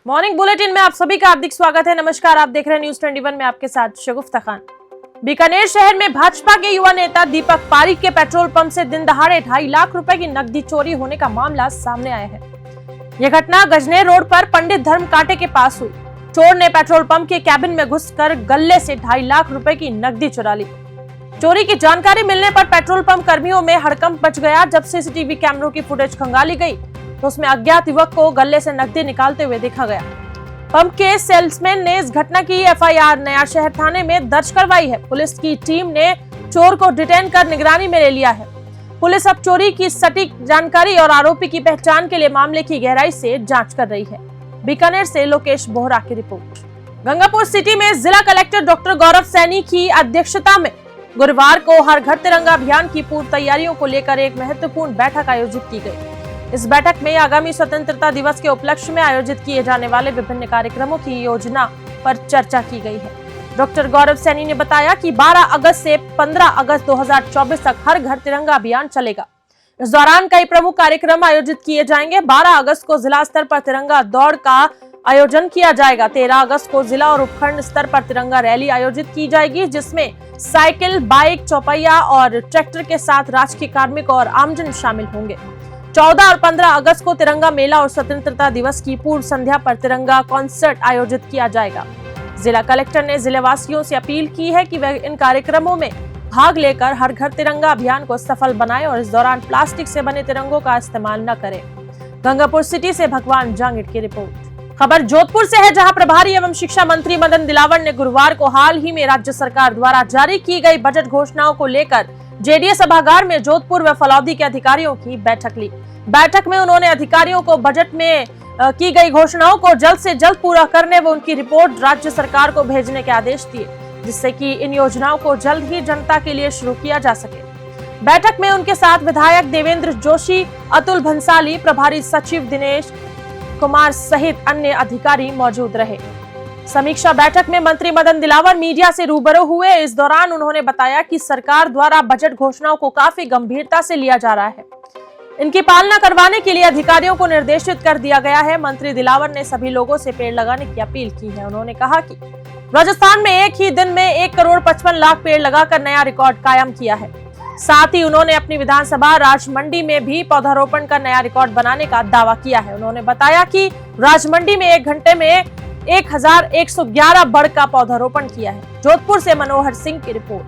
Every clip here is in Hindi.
मॉर्निंग बुलेटिन में आप सभी का हार्दिक स्वागत है। नमस्कार, आप देख रहे हैं न्यूज 21 में आपके साथ शगुफ्ता खान। बीकानेर शहर में भाजपा के युवा नेता दीपक पारीक के पेट्रोल पंप से दिन दहाड़े 2.5 लाख रुपए की नकदी चोरी होने का मामला सामने आया है। यह घटना गजनेर रोड पर पंडित धर्म कांटे के पास हुई। चोर ने पेट्रोल पंप के कैबिन में घुसकर गल्ले से 2.5 लाख रुपए की नकदी चुरा ली। चोरी की जानकारी मिलने पर पेट्रोल पंप कर्मियों में हड़कंप मच गया। जब सीसीटीवी कैमरों की फुटेज खंगाली गई तो उसमें अज्ञात युवक को गले से नकदी निकालते हुए देखा गया। पंप के सेल्समैन ने इस घटना की एफआईआर नया शहर थाने में दर्ज करवाई है। पुलिस की टीम ने चोर को डिटेन कर निगरानी में ले लिया है। पुलिस अब चोरी की सटीक जानकारी और आरोपी की पहचान के लिए मामले की गहराई से जांच कर रही है। बीकानेर से लोकेश बोहरा की रिपोर्ट। गंगापुर सिटी में जिला कलेक्टर डॉक्टर गौरव सैनी की अध्यक्षता में गुरुवार को हर घर तिरंगा अभियान की पूर्व तैयारियों को लेकर एक महत्वपूर्ण बैठक आयोजित की गई। इस बैठक में आगामी स्वतंत्रता दिवस के उपलक्ष्य में आयोजित किए जाने वाले विभिन्न कार्यक्रमों की योजना पर चर्चा की गई है। डॉक्टर गौरव सैनी ने बताया कि 12 अगस्त से 15 अगस्त 2024 तक हर घर तिरंगा अभियान चलेगा। इस दौरान कई प्रमुख कार्यक्रम आयोजित किए जाएंगे। 12 अगस्त को जिला स्तर पर तिरंगा दौड़ का आयोजन किया जाएगा। 13 अगस्त को जिला और उपखंड स्तर पर तिरंगा रैली आयोजित की जाएगी, जिसमें साइकिल, बाइक, चौपहिया और ट्रैक्टर के साथ राजकीय कार्मिक और आमजन शामिल होंगे। 14 और 15 अगस्त को तिरंगा मेला और स्वतंत्रता दिवस की पूर्व संध्या पर तिरंगा कॉन्सर्ट आयोजित किया जाएगा। जिला कलेक्टर ने जिले वासियों से अपील की है कि वे इन कार्यक्रमों में भाग लेकर हर घर तिरंगा अभियान को सफल बनाएं और इस दौरान प्लास्टिक से बने तिरंगों का इस्तेमाल न करें। गंगापुर सिटी से भगवान जांगिड़ की रिपोर्ट। खबर जोधपुर से है, जहां प्रभारी एवं शिक्षा मंत्री मदन दिलावर ने गुरुवार को हाल ही में राज्य सरकार द्वारा जारी की गई बजट घोषणाओं को लेकर जेडीएस सभागार में जोधपुर व फलौदी के अधिकारियों की बैठक ली। बैठक में उन्होंने अधिकारियों को बजट में की गई घोषणाओं को जल्द से जल्द पूरा करने व उनकी रिपोर्ट राज्य सरकार को भेजने के आदेश दिए, जिससे कि इन योजनाओं को जल्द ही जनता के लिए शुरू किया जा सके। बैठक में उनके साथ विधायक देवेंद्र जोशी, अतुल भंसाली, प्रभारी सचिव दिनेश कुमार सहित अन्य अधिकारी मौजूद रहे। समीक्षा बैठक में मंत्री मदन दिलावर मीडिया से रूबरू हुए। इस दौरान उन्होंने बताया कि सरकार द्वारा बजट घोषणाओं को काफी गंभीरता से लिया जा रहा है। इनकी पालना करवाने के लिए अधिकारियों को निर्देशित कर दिया गया है। मंत्री दिलावर ने सभी लोगों से पेड़ लगाने की अपील की है। उन्होंने कहा कि राजस्थान में एक ही दिन में 1 करोड़ 55 लाख पेड़ लगाकर नया रिकॉर्ड कायम किया है। साथ ही उन्होंने अपनी विधानसभा राजमंडी में भी पौधारोपण का नया रिकॉर्ड बनाने का दावा किया है। उन्होंने बताया कि राजमंडी में 1 घंटे में 1111 बड़ का पौधारोपण किया है। जोधपुर से मनोहर सिंह की रिपोर्ट।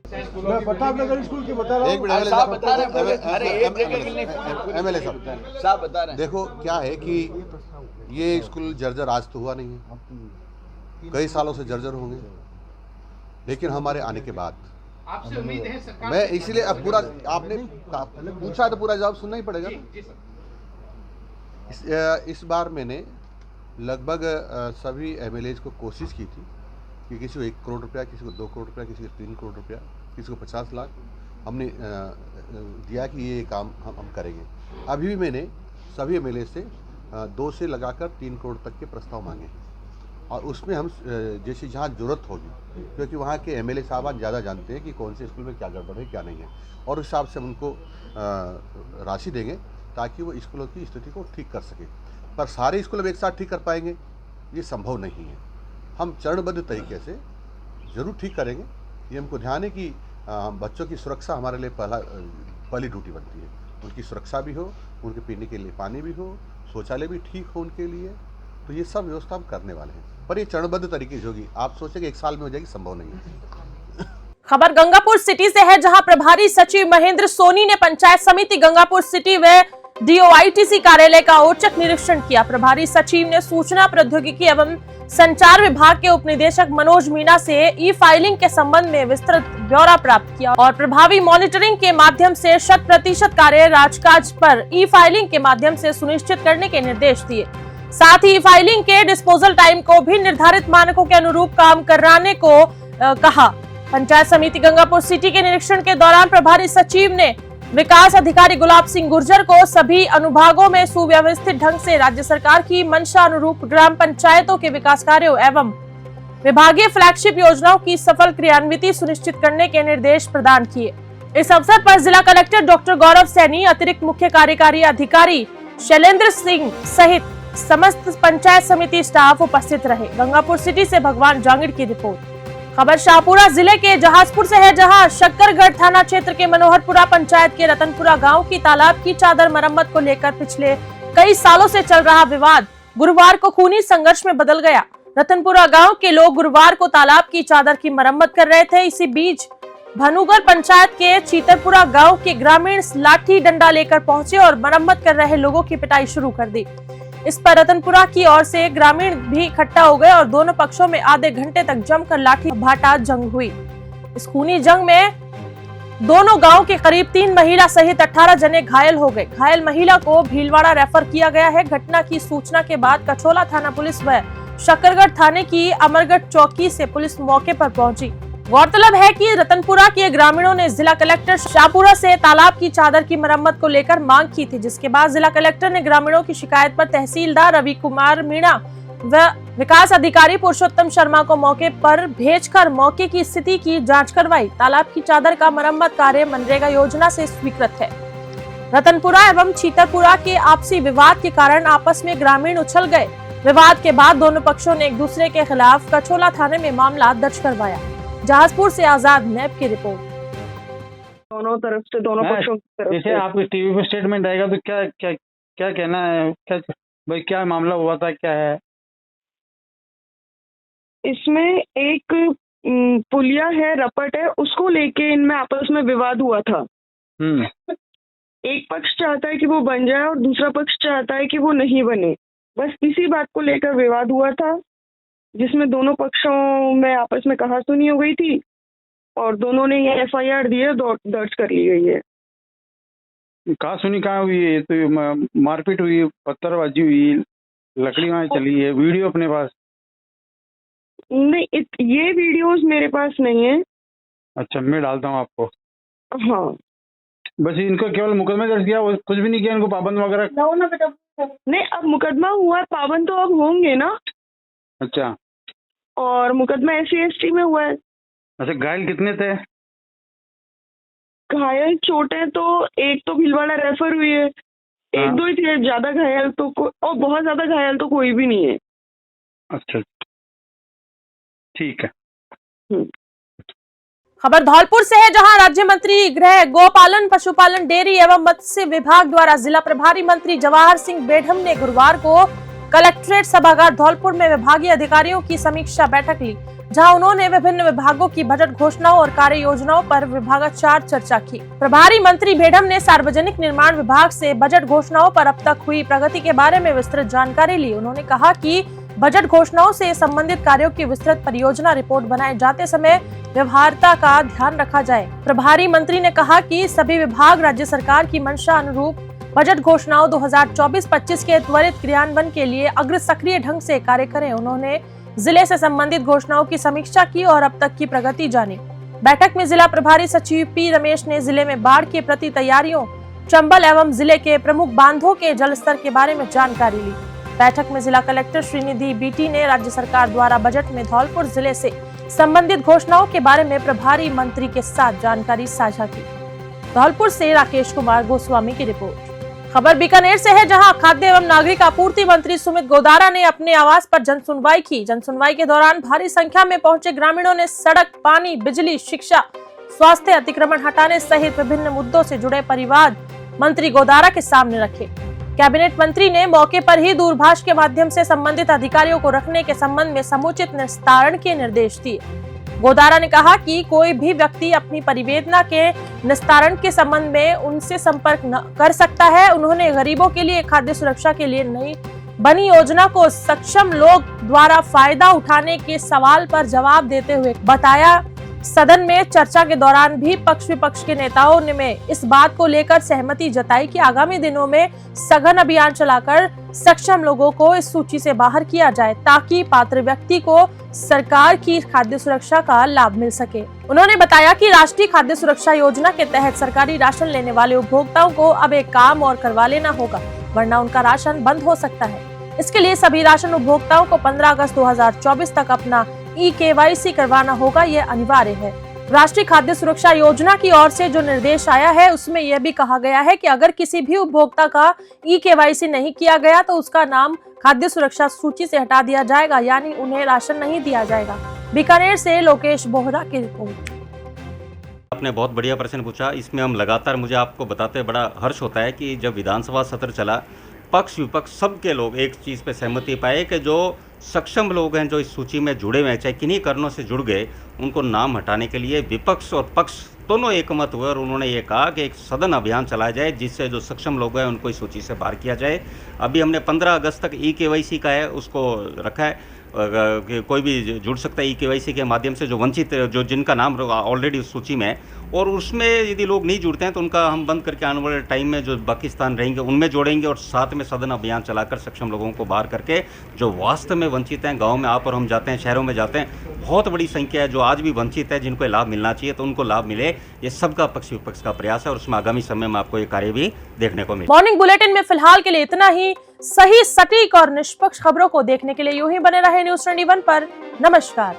मैं प्रतापनगर स्कूल की बता रहा हूँ। एमएलए साहब बता रहे हैं। देखो क्या है कि ये स्कूल जर्जर आज तो हुआ नहीं है, कई सालों से जर्जर होंगे, लेकिन हमारे आने के बाद आपसे उम्मीद है सरकार, मैं इसीलिए अब पूरा आपने पूछा तो पूरा जवाब सुनना ही पड़ेगा। इस बार मैंने लगभग सभी एमएलएज को कोशिश की थी कि किसी को 1 करोड़ रुपया, किसी को 2 करोड़ रुपया, किसी को 3 करोड़ रुपया, किसी को 50 लाख हमने दिया कि ये काम हम करेंगे। अभी भी मैंने सभी एमएलए से 2 से लगाकर 3 करोड़ तक के प्रस्ताव मांगे हैं और उसमें हम जैसी जहाँ जरूरत होगी, क्योंकि वहाँ के एमएलए साहब ज़्यादा जानते हैं कि कौन से स्कूल में क्या गड़बड़ है क्या नहीं है, और उस हिसाब से हम उनको राशि देंगे ताकि वो स्कूलों की स्थिति को ठीक कर सके। पर सारे स्कूल अब एक साथ ठीक कर पाएंगे ये संभव नहीं है। हम चरणबद्ध तरीके से ज़रूर ठीक करेंगे। ये हमको ध्यान है कि बच्चों की सुरक्षा हमारे लिए पहली ड्यूटी बनती है। उनकी सुरक्षा भी हो, उनके पीने के लिए पानी भी हो, शौचालय भी ठीक हो उनके लिए, तो ये सब व्यवस्था हम करने वाले हैं। पर ये चरणबद्ध तरीके से होगी। आप सोचेंगे 1 साल में हो जाएगी, संभव नहीं है। खबर गंगापुर सिटी से है, जहां प्रभारी सचिव महेंद्र सोनी ने पंचायत समिति गंगापुर सिटी व डीओआईटीसी कार्यालय का औचक निरीक्षण किया। प्रभारी सचिव ने सूचना प्रौद्योगिकी एवं संचार विभाग के उपनिदेशक मनोज मीणा से ई फाइलिंग के संबंध में विस्तृत ब्यौरा प्राप्त किया और प्रभावी मॉनिटरिंग के माध्यम से 100% कार्य राजकाज पर ई फाइलिंग के माध्यम से सुनिश्चित करने के निर्देश दिए। साथ ही फाइलिंग के डिस्पोजल टाइम को भी निर्धारित मानकों के अनुरूप काम कराने को कहा। पंचायत समिति गंगापुर सिटी के निरीक्षण के दौरान प्रभारी सचिव ने विकास अधिकारी गुलाब सिंह गुर्जर को सभी अनुभागों में सुव्यवस्थित ढंग से राज्य सरकार की मंशा अनुरूप ग्राम पंचायतों के विकास कार्यों एवं विभागीय फ्लैगशिप योजनाओं की सफल क्रियान्विति सुनिश्चित करने के निर्देश प्रदान किए। इस अवसर पर जिला कलेक्टर डॉक्टर गौरव सैनी, अतिरिक्त मुख्य कार्यकारी अधिकारी शैलेंद्र सिंह सहित समस्त पंचायत समिति स्टाफ उपस्थित रहे। गंगापुर सिटी से भगवान जांगिड़ की रिपोर्ट। खबर शाहपुरा जिले के जहाजपुर से है, जहां शक्करगढ़ थाना क्षेत्र के मनोहरपुरा पंचायत के रतनपुरा गांव की तालाब की चादर मरम्मत को लेकर पिछले कई सालों से चल रहा विवाद गुरुवार को खूनी संघर्ष में बदल गया। रतनपुरा गांव के लोग गुरुवार को तालाब की चादर की मरम्मत कर रहे थे। इसी बीच भनुगर पंचायत के चीतरपुरा गांव के ग्रामीण लाठी डंडा लेकर पहुंचे और मरम्मत कर रहे लोगों की पिटाई शुरू कर दी। इस पर रतनपुरा की ओर से ग्रामीण भी इकट्ठा हो गए और दोनों पक्षों में आधे घंटे तक जमकर लाठी भाटा जंग हुई। इस खूनी जंग में दोनों गांव के करीब 3 महिला सहित 18 जने घायल हो गए। घायल महिला को भीलवाड़ा रेफर किया गया है। घटना की सूचना के बाद कछोला थाना पुलिस व शक्करगढ़ थाने की अमरगढ़ चौकी से पुलिस मौके पर पहुंची। गौरतलब है कि रतनपुरा के ग्रामीणों ने जिला कलेक्टर शाहपुरा से तालाब की चादर की मरम्मत को लेकर मांग की थी, जिसके बाद जिला कलेक्टर ने ग्रामीणों की शिकायत पर तहसीलदार रवि कुमार मीणा व विकास अधिकारी पुरुषोत्तम शर्मा को मौके पर भेजकर मौके की स्थिति की जांच करवाई। तालाब की चादर का मरम्मत कार्य मनरेगा योजना से स्वीकृत है। रतनपुरा एवं चीतरपुरा के आपसी विवाद के कारण आपस में ग्रामीण उछल गए। विवाद के बाद दोनों पक्षों ने एक दूसरे के खिलाफ कछोला थाने में मामला दर्ज करवाया। जहाजपुर से आजाद नैब की रिपोर्ट। दोनों तरफ से, दोनों पक्षों की तरफ जैसे से। आपके टीवी पे स्टेटमेंट आएगा तो क्या क्या क्या कहना है, क्या भाई क्या मामला हुआ था, क्या है इसमें? एक पुलिया है, रपट है, उसको लेके इनमें आपस में विवाद हुआ था। एक पक्ष चाहता है कि वो बन जाए और दूसरा पक्ष चाहता है कि वो नहीं बने। बस इसी बात को लेकर विवाद हुआ था, जिसमें दोनों पक्षों में आपस में कहासुनी हो गई थी और दोनों ने ये FIR दी है, दर्ज कर ली गई है। कहासुनी कहाँ हुई है? तो मारपीट हुई, पत्थरबाजी हुई, लकड़ी वहाँ चली है, वीडियो अपने पास? नहीं, ये वीडियोस मेरे पास नहीं है। अच्छा, मैं डालता हूँ आपको। हाँ, बस इनको केवल मुकदमा दर्ज किया, कुछ भी नहीं किया, इनको पाबंद वगैरह? नहीं, अब मुकदमा हुआ है, पाबंद तो अब होंगे ना। अच्छा, और मुकदमा SC/ST में हुआ है। अच्छा, घायल कितने थे? घायल छोटे तो एक तो भीलवाड़ा रेफर हुई है, एक दो ही थे। ज्यादा घायल तो और बहुत ज्यादा घायल तो कोई भी नहीं है। अच्छा, ठीक है। खबर धौलपुर से है, जहां राज्य मंत्री गृह, गोपालन, पशुपालन, डेयरी एवं मत्स्य विभाग द्वारा जिला प्रभारी मंत्री जवाहर सिंह बेढ़म ने गुरुवार को कलेक्ट्रेट सभागार धौलपुर में विभागीय अधिकारियों की समीक्षा बैठक ली, जहां उन्होंने विभिन्न विभागों की बजट घोषणाओं और कार्य योजनाओं पर विभागाचार चर्चा की। प्रभारी मंत्री बेढ़म ने सार्वजनिक निर्माण विभाग से बजट घोषणाओं पर अब तक हुई प्रगति के बारे में विस्तृत जानकारी ली। उन्होंने कहा कि बजट घोषणाओं से संबंधित कार्यों की विस्तृत परियोजना रिपोर्ट बनाए जाते समय व्यवहार्यता का ध्यान रखा जाए। प्रभारी मंत्री ने कहा कि सभी विभाग राज्य सरकार की मंशा अनुरूप बजट घोषणाओं 2024-25 के त्वरित क्रियान्वयन के लिए अग्र सक्रिय ढंग से कार्य करें। उन्होंने जिले से संबंधित घोषणाओं की समीक्षा की और अब तक की प्रगति जानी। बैठक में जिला प्रभारी सचिव P रमेश ने जिले में बाढ़ के प्रति तैयारियों, चंबल एवं जिले के प्रमुख बांधों के जलस्तर के बारे में जानकारी ली। बैठक में जिला कलेक्टर श्रीनिधि BT ने राज्य सरकार द्वारा बजट में धौलपुर जिले से संबंधित घोषणाओं के बारे में प्रभारी मंत्री के साथ जानकारी साझा की। धौलपुर से राकेश कुमार गोस्वामी की रिपोर्ट। खबर बीकानेर से है, जहां खाद्य एवं नागरिक आपूर्ति मंत्री सुमित गोदारा ने अपने आवास पर जनसुनवाई की। जनसुनवाई के दौरान भारी संख्या में पहुंचे ग्रामीणों ने सड़क, पानी, बिजली, शिक्षा, स्वास्थ्य, अतिक्रमण हटाने सहित विभिन्न मुद्दों से जुड़े परिवाद मंत्री गोदारा के सामने रखे। कैबिनेट मंत्री ने मौके पर ही दूरभाष के माध्यम से संबंधित अधिकारियों को रखने के संबंध में समुचित निस्तारण के निर्देश दिए। गोदारा ने कहा कि कोई भी व्यक्ति अपनी परिवेदना के निस्तारण के संबंध में उनसे संपर्क कर सकता है। उन्होंने गरीबों के लिए खाद्य सुरक्षा के लिए नई बनी योजना को सक्षम लोग द्वारा फायदा उठाने के सवाल पर जवाब देते हुए बताया। सदन में चर्चा के दौरान भी पक्ष विपक्ष के नेताओं ने इस बात को लेकर सहमति जताई कि आगामी दिनों में सघन अभियान चलाकर सक्षम लोगों को इस सूची से बाहर किया जाए, ताकि पात्र व्यक्ति को सरकार की खाद्य सुरक्षा का लाभ मिल सके। उन्होंने बताया कि राष्ट्रीय खाद्य सुरक्षा योजना के तहत सरकारी राशन लेने वाले उपभोक्ताओं को अब एक काम और करवा लेना होगा, वरना उनका राशन बंद हो सकता है। इसके लिए सभी राशन उपभोक्ताओं को 15 अगस्त 2024 तक अपना EKYC करवाना होगा, यह अनिवार्य है। राष्ट्रीय खाद्य सुरक्षा योजना की ओर से जो निर्देश आया है उसमें यह भी कहा गया है कि अगर किसी भी उपभोक्ता का ई-केवाईसी नहीं किया गया तो उसका नाम खाद्य सुरक्षा सूची से हटा दिया जाएगा, यानी उन्हें राशन नहीं दिया जाएगा। बीकानेर से लोकेश बोहरा की रिपोर्ट। आपने बहुत बढ़िया प्रश्न पूछा। इसमें हम लगातार, मुझे आपको बताते बड़ा हर्ष होता है कि जब विधानसभा सत्र चला, पक्ष विपक्ष सबके लोग एक चीज़ पे सहमति पाए कि जो सक्षम लोग हैं जो इस सूची में जुड़े हुए हैं, चाहे किन्हीं कारणों से जुड़ गए, उनको नाम हटाने के लिए विपक्ष और पक्ष दोनों एकमत हुए और उन्होंने ये कहा कि एक सदन अभियान चलाया जाए जिससे जो सक्षम लोग हैं उनको इस सूची से बाहर किया जाए। अभी हमने 15 अगस्त तक ई-केवाईसी का है उसको रखा है कि कोई भी जुड़ सकता है ई-केवाईसी के माध्यम से, जो वंचित, जो जिनका नाम ऑलरेडी उस सूची में है, और उसमें यदि लोग नहीं जुड़ते हैं तो उनका हम बंद करके आने वाले टाइम में जो बाकी स्थान रहेंगे उनमें जोड़ेंगे और साथ में सदन अभियान चलाकर सक्षम लोगों को बाहर करके जो वास्तव में वंचित हैं, गाँव में आप और हम जाते हैं, शहरों में जाते हैं, बहुत बड़ी संख्या है जो आज भी वंचित है, जिनको लाभ मिलना चाहिए तो उनको लाभ मिले। ये सबका पक्ष विपक्ष का प्रयास है और उसमें आगामी समय में आपको ये कार्य भी देखने को मिले। मॉर्निंग बुलेटिन में फिलहाल के लिए इतना ही। सही, सटीक और निष्पक्ष खबरों को देखने के लिए यूं ही बने रहे न्यूज़ 21 पर। नमस्कार।